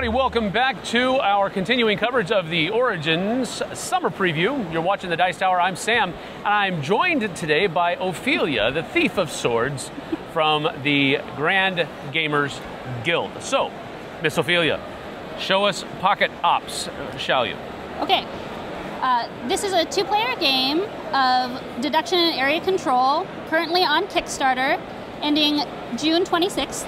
everybody. Welcome back to our continuing coverage of the Origins Summer Preview. You're watching the Dice Tower. I'm Sam, and I'm joined today by Ophelia, the Thief of Swords from the Grand Gamers Guild. So, Miss Ophelia, show us Pocket Ops, shall you? Okay. This is a two-player game of deduction and area control, currently on Kickstarter, ending June 26th.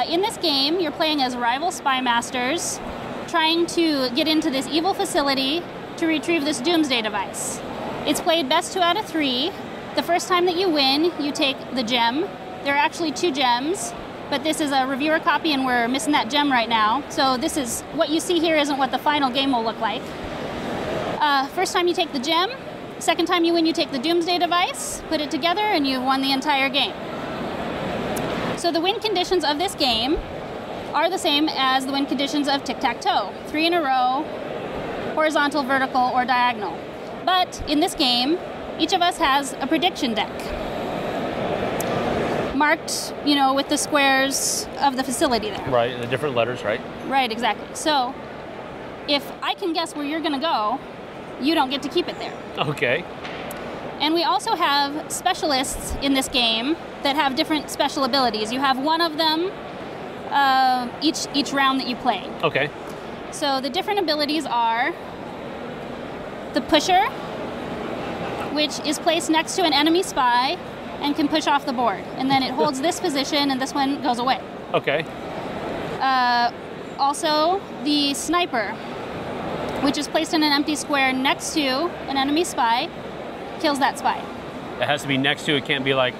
In this game, you're playing as rival spy masters, trying to get into this evil facility to retrieve this doomsday device. It's played best 2 out of 3. The first time that you win, you take the gem. There are actually 2 gems, but this is a reviewer copy and we're missing that gem right now. So this is, what you see here isn't what the final game will look like. First time you take the gem. Second time you win, you take the doomsday device, put it together, and you've won the entire game. So the win conditions of this game are the same as the win conditions of tic-tac-toe. 3 in a row, horizontal, vertical, or diagonal. But in this game, each of us has a prediction deck. Marked, you know, with the squares of the facility there. Right, the different letters, right? Right, exactly. So if I can guess where you're going to go, you don't get to keep it there. Okay. And we also have specialists in this game that have different special abilities. You have one of them each round that you play. Okay. So the different abilities are the pusher, which is placed next to an enemy spy and can push off the board. And then it holds this position and this one goes away. Okay. Also, the sniper, which is placed in an empty square next to an enemy spy, kills that spy. It has to be next to, it can't be like...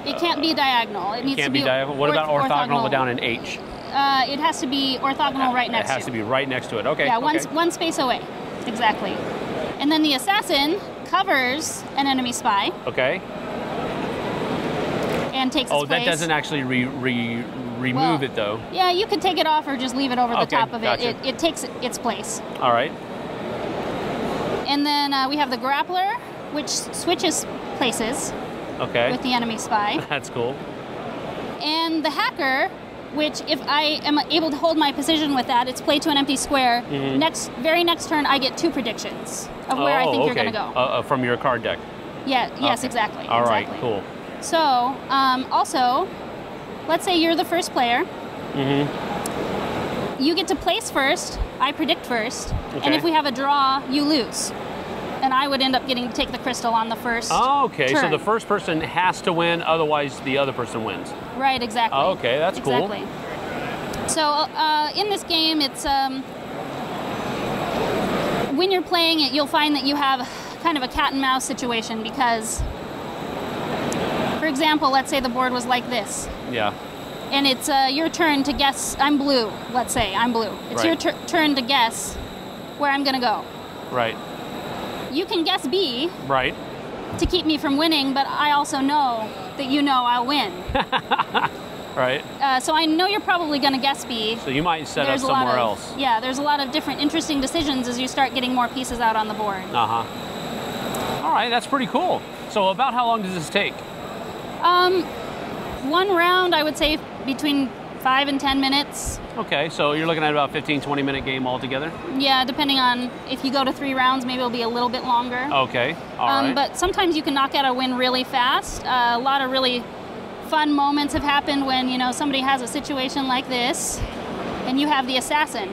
It can't be diagonal. It needs to be diagonal. What about orthogonal down in H? It has to be orthogonal right next to it. It has to be right next to it, okay. Yeah, okay. One space away, exactly. And then the assassin covers an enemy spy. Okay. And takes its place. Oh, that doesn't actually remove it though. Yeah, you could take it off or just leave it over the top of gotcha. it. It takes its place. All right. And then we have the grappler, which switches places with the enemy spy. That's cool. And the hacker, which if I am able to hold my position with that, it's play to an empty square. Very next turn, I get 2 predictions of where I think you're going to go. From your card deck? Yeah, yes, exactly. All right, exactly. cool. So, also, let's say you're the first player. You get to place first, I predict first, and if we have a draw, you lose. And I would end up getting to take the crystal on the first turn. So the first person has to win, otherwise the other person wins. Right, exactly. Oh, okay, that's cool. Exactly. So in this game, it's when you're playing it, you'll find that you have kind of a cat and mouse situation because, for example, let's say the board was like this. Yeah. And it's your turn to guess. I'm blue, let's say. I'm blue. It's your turn to guess where I'm going to go. Right. You can guess B. Right. To keep me from winning, but I also know that you know I'll win. Right. So I know you're probably going to guess B. So you might set up somewhere else. Yeah, there's a lot of different interesting decisions as you start getting more pieces out on the board. All right, that's pretty cool. So about how long does this take? One round, I would say between 5 and 10 minutes. Okay, so you're looking at about 15-20 minute game altogether? Yeah, depending on if you go to 3 rounds, maybe it'll be a little bit longer. Okay, all right. But sometimes you can knock out a win really fast. A lot of really fun moments have happened when, you know, somebody has a situation like this and you have the assassin.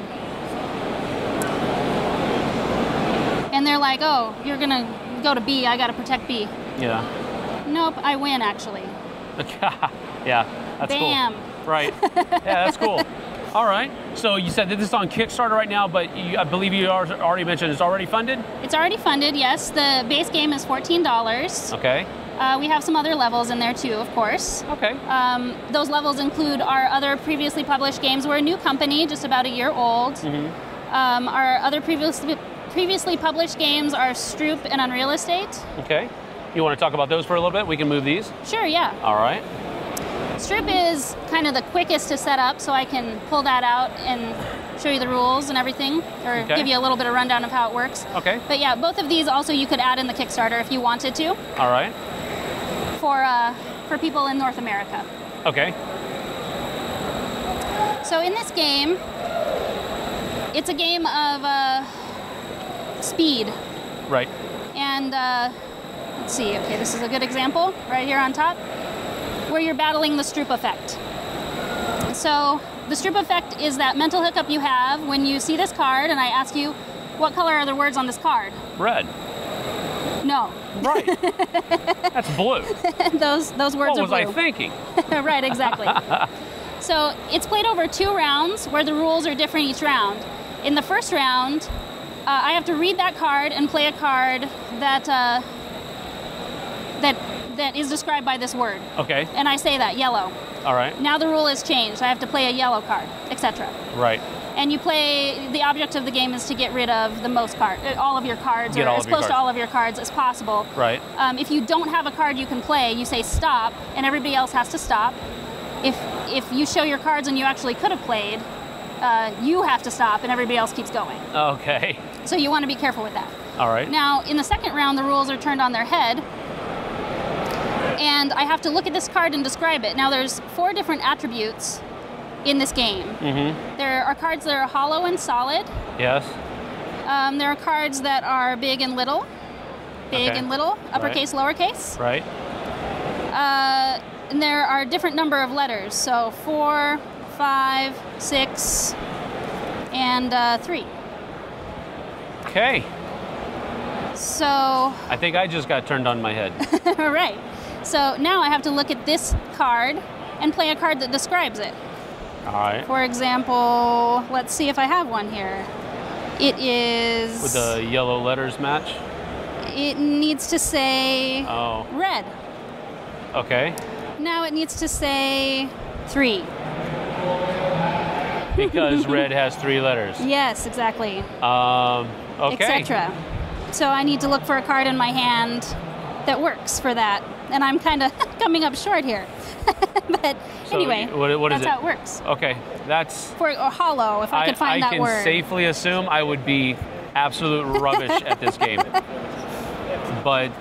And they're like, oh, you're going to go to B, I got to protect B. Yeah. Nope, I win actually. Yeah, that's Bam. cool. Right. Yeah, that's cool. All right. So you said that this is on Kickstarter right now, but I believe you already mentioned it's already funded? It's already funded, yes. The base game is $14. Okay. We have some other levels in there too, of course. Okay. Those levels include our other previously published games. We're a new company, just about a year old. Our other previously published games are Stroop and Unreal Estate. Okay. You want to talk about those for a little bit? We can move these? Sure, yeah. All right. Stroop is kind of the quickest to set up, so I can pull that out and show you the rules and everything, or give you a little bit of rundown of how it works. Okay. But yeah, both of these also you could add in the Kickstarter if you wanted to. All right. For people in North America. Okay. So in this game, it's a game of speed. Right. And let's see, okay, this is a good example right here on top, where you're battling the Tripp effect. So the Tripp effect is that mental hiccup you have when you see this card and I ask you, what color are the words on this card? Red. No. Right. That's blue. those words are blue. What was I thinking? Right, exactly. So it's played over 2 rounds where the rules are different each round. In the first round, I have to read that card and play a card that is described by this word. Okay. And I say that, yellow. All right. Now the rule has changed. I have to play a yellow card, etc. Right. And you play, the object of the game is to get rid of the most cards, all of your cards, or as close to all of your cards as possible. Right. If you don't have a card you can play, you say stop, and everybody else has to stop. If you show your cards and you actually could have played, you have to stop, and everybody else keeps going. Okay. So you want to be careful with that. All right. Now, in the second round, the rules are turned on their head, and I have to look at this card and describe it. Now, there's 4 different attributes in this game. Mm-hmm. There are cards that are hollow and solid. Yes. There are cards that are big and little. Big Okay. and little, uppercase, lowercase. Right. And there are different number of letters. So 4, 5, 6, and 3. Okay. So, I think I just got turned on my head. all right. So now I have to look at this card and play a card that describes it. All right. For example, let's see if I have one here. It is... Would the yellow letters match? It needs to say red. Okay. Now it needs to say 3. Because red has 3 letters. Yes, exactly. Okay. Etc. So I need to look for a card in my hand that works for that. And I'm kind of coming up short here. But So anyway, what is that's it? how it works. Okay, that's... For or hollow, if I could find that word. I can safely assume I would be absolute rubbish at this game. But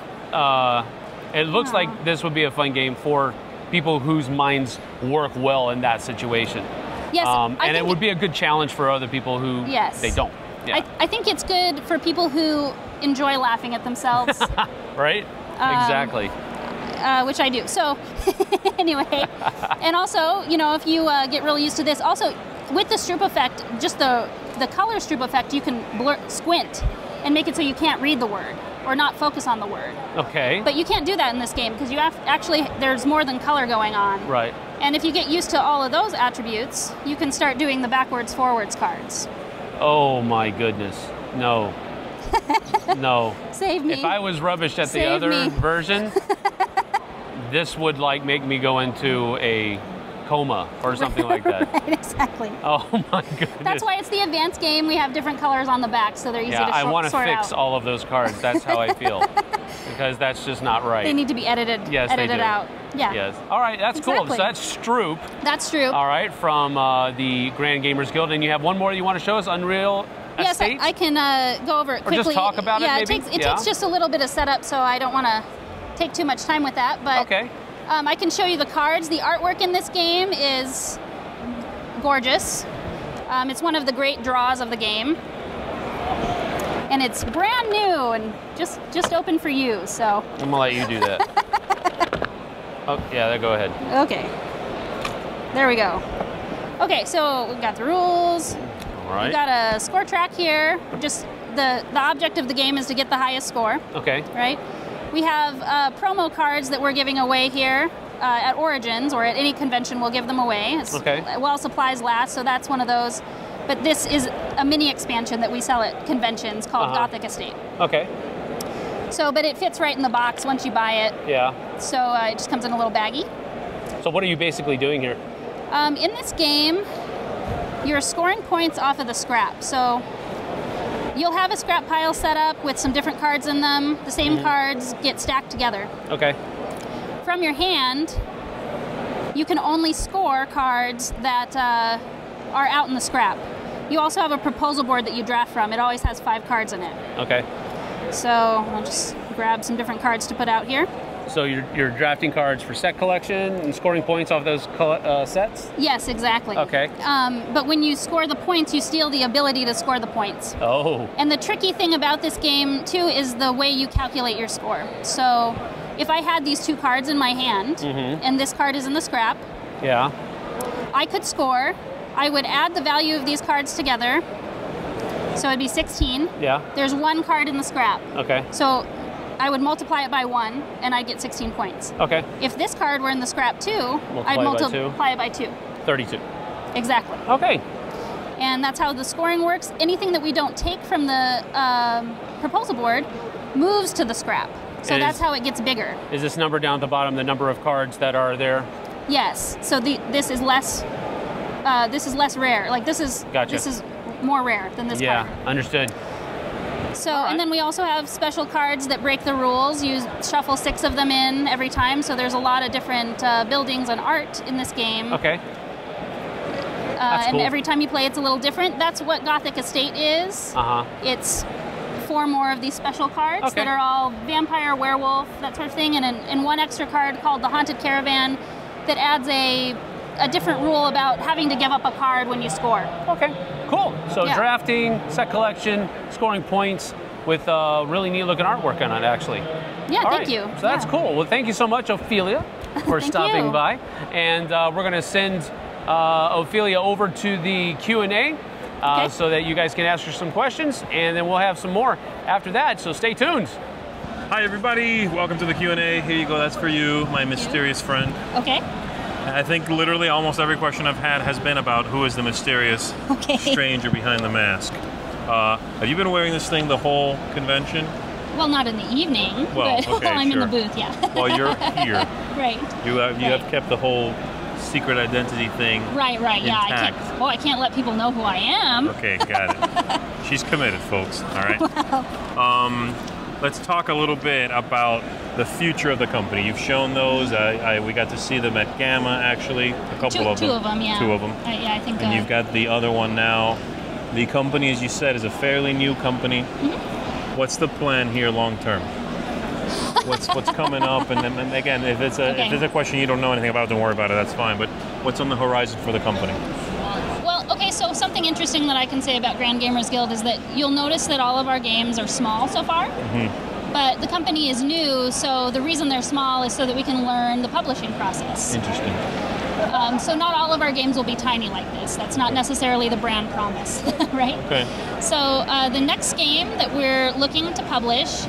it looks like this would be a fun game for people whose minds work well in that situation. Yes, and it would be a good challenge for other people who they don't. Yeah. I think it's good for people who enjoy laughing at themselves. Right? Exactly. Which I do. So anyway, and also, you know, if you get really used to this, also with the Tripp effect, just the color Tripp effect, you can squint and make it so you can't read the word or not focus on the word. Okay. But you can't do that in this game because you actually, there's more than color going on. Right. And if you get used to all of those attributes, you can start doing the backwards, forwards cards. Oh my goodness. No. No. Save me. If I was rubbish at the other version, this would like make me go into a coma or something like that. Right, exactly. Oh my goodness. That's why it's the advanced game. We have different colors on the back, so they're easy to sort out. I want to fix all of those cards. That's how I feel. Because that's just not right. They need to be edited. Yes, edited they do. out. Yeah. Yes. All right, that's cool. So that's Tripp. That's Tripp. All right, from the Grand Gamers Guild. And you have one more you want to show us, Unreal Yes, Estate? I can go over it quickly. Or just talk about it, maybe? It takes just a little bit of setup, so I don't want to take too much time with that. But okay. I can show you the cards. The artwork in this game is gorgeous. It's one of the great draws of the game. And it's brand new and just open for you, so. I'm going to let you do that. Oh, yeah, go ahead. Okay. There we go. Okay, so we've got the rules. All right. We've got a score track here. Just the object of the game is to get the highest score. Okay. Right? We have promo cards that we're giving away here at Origins, or at any convention we'll give them away. Okay. While supplies last, so that's one of those. But this is a mini expansion that we sell at conventions called Gothic Estate. Okay. So, but it fits right in the box once you buy it. Yeah. So it just comes in a little baggie. So what are you basically doing here? In this game, you're scoring points off of the scrap. So you'll have a scrap pile set up with some different cards in them. The same cards get stacked together. Okay. From your hand, you can only score cards that are out in the scrap. You also have a proposal board that you draft from. It always has 5 cards in it. Okay. So I'll just grab some different cards to put out here. So you're drafting cards for set collection and scoring points off those sets? Yes, exactly. Okay. But when you score the points, you steal the ability to score the points. Oh. And the tricky thing about this game, too, is the way you calculate your score. So if I had these 2 cards in my hand, and this card is in the scrap, yeah, I could score. I would add the value of these cards together. So it'd be 16. Yeah. There's 1 card in the scrap. Okay. So I would multiply it by 1, and I'd get 16 points. Okay. If this card were in the scrap too, I'd multiply it by 2. 32. Exactly. Okay. And that's how the scoring works. Anything that we don't take from the proposal board moves to the scrap. So that's how it gets bigger. Is this number down at the bottom the number of cards that are there? Yes. So this is less. This is less rare. Like this is. Gotcha. This is more rare than this card. Yeah. Understood. So, and then we also have special cards that break the rules. You shuffle 6 of them in every time, so there's a lot of different buildings and art in this game. Okay. And cool. Every time you play, it's a little different. That's what Gothic Estate is. It's 4 more of these special cards that are all vampire, werewolf, that sort of thing, and 1 extra card called the Haunted Caravan that adds a different rule about having to give up a card when you score. Okay, cool. So drafting, set collection, scoring points with really neat looking artwork on it, actually. Yeah, thank you. So that's cool. Well, thank you so much, Ophelia, for stopping by. And we're going to send Ophelia over to the Q&A so that you guys can ask her some questions, and then we'll have some more after that, so stay tuned. Hi, everybody. Welcome to the Q&A. Here you go. That's for you, my mysterious friend. Okay. I think literally almost every question I've had has been about who is the mysterious stranger behind the mask. Have you been wearing this thing the whole convention? Well, not in the evening, well, but while I'm in the booth, yeah. While you're here. Right. You have kept the whole secret identity thing Right, intact. yeah. I can't let people know who I am. Okay, got it. She's committed, folks. All right. Wow. Let's talk a little bit about the future of the company. You've shown those. We got to see them at Gamma, actually. A couple of them. 2 of them, yeah. 2 of them. Yeah, I think. And you've got the other one now. The company, as you said, is a fairly new company. What's the plan here long term? What's coming up? And then again, if it's a question you don't know anything about, don't worry about it. That's fine. But what's on the horizon for the company? Well, okay, so something interesting that I can say about Grand Gamers Guild is that you'll notice that all of our games are small so far. But the company is new, so the reason they're small is so that we can learn the publishing process. Interesting. So not all of our games will be tiny like this. That's not necessarily the brand promise, right? Okay. So the next game that we're looking to publish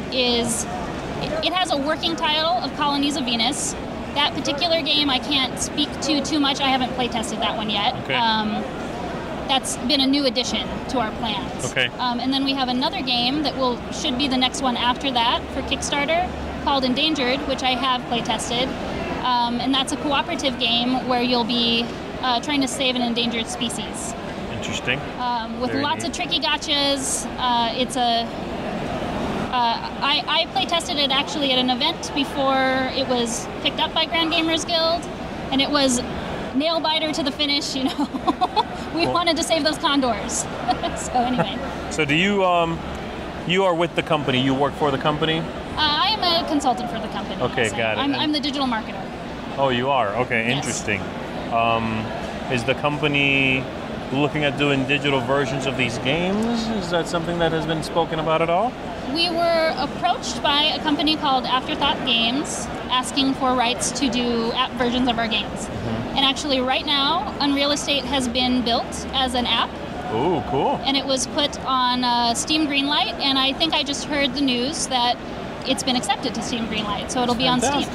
it has a working title of Colonies of Venus. That particular game I can't speak to too much. I haven't play tested that one yet. Okay. That's been a new addition to our plans. Okay. And then we have another game that should be the next one after that for Kickstarter called Endangered, which I have play tested. And that's a cooperative game where you'll be trying to save an endangered species. Interesting. With lots of tricky gotchas. I play tested it actually at an event before it was picked up by Grand Gamers Guild, and it was nail biter to the finish. We wanted to save those condors. So anyway. So do you are with the company? You work for the company? I am a consultant for the company. Okay, so got it. I'm the digital marketer. Oh, you are? Okay, yes. Interesting. Is the company looking at doing digital versions of these games? Is that something that has been spoken about at all? We were approached by a company called Afterthought Games asking for rights to do app versions of our games. And actually right now, Unreal Estate has been built as an app. Ooh, cool. And it was put on Steam Greenlight, and I think I just heard the news that it's been accepted to Steam Greenlight, so it'll be on Steam.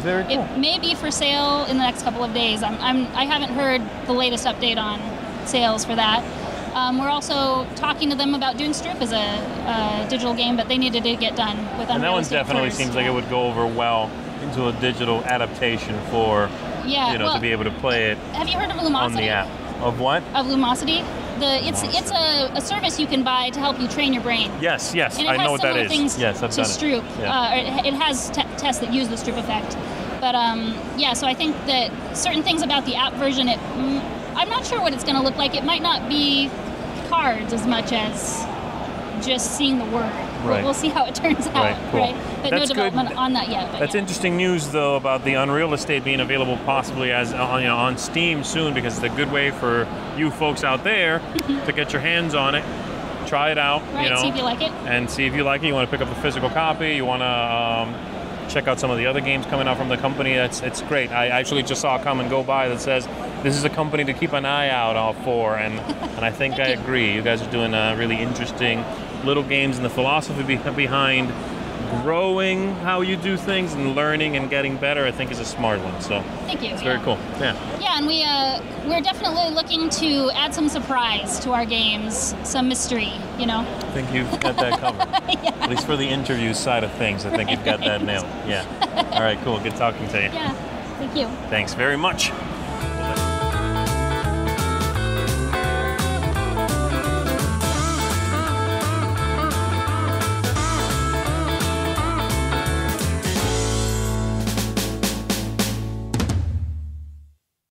Very cool. It may be for sale in the next couple of days. I haven't heard the latest update on sales for that. We're also talking to them about doing Tripp as a digital game, but they needed to get done with Unreal Estate. And that one definitely first. seems like it would go over well into a digital adaptation for, to be able to play it. Have you heard of Lumosity? On the app. Of what? Of Lumosity. It's a service you can buy to help you train your brain. Yes, and I know what that is. Things yes, I've done Stroop. it. Yeah. It has tests that use the Stroop effect. But so I think that certain things about the app version, I'm not sure what it's going to look like. It might not be cards as much as just seeing the word. Right. We'll see how it turns out. Right, cool. But That's no development good. on that yet. But That's interesting news, though, about the Unreal Estate being available possibly as on Steam soon, because it's a good way for you folks out there to get your hands on it, try it out, Right, see if you like it. and see if you like it. You want to pick up the physical copy. You want to check out some of the other games coming out from the company. It's great. I actually just saw a comment go by that says this is a company to keep an eye out for, and I think I agree. You guys are doing really interesting little games, and the philosophy behind growing how you do things and learning and getting better, I think, is a smart one. So Thank you. it's very cool. Yeah. Yeah, and we're definitely looking to add some surprise to our games, some mystery. I think you've got that covered. Yeah. At least for the interview side of things, I think you've got that nailed. Yeah. All right, cool. Good talking to you. Yeah. Thank you. Thanks very much.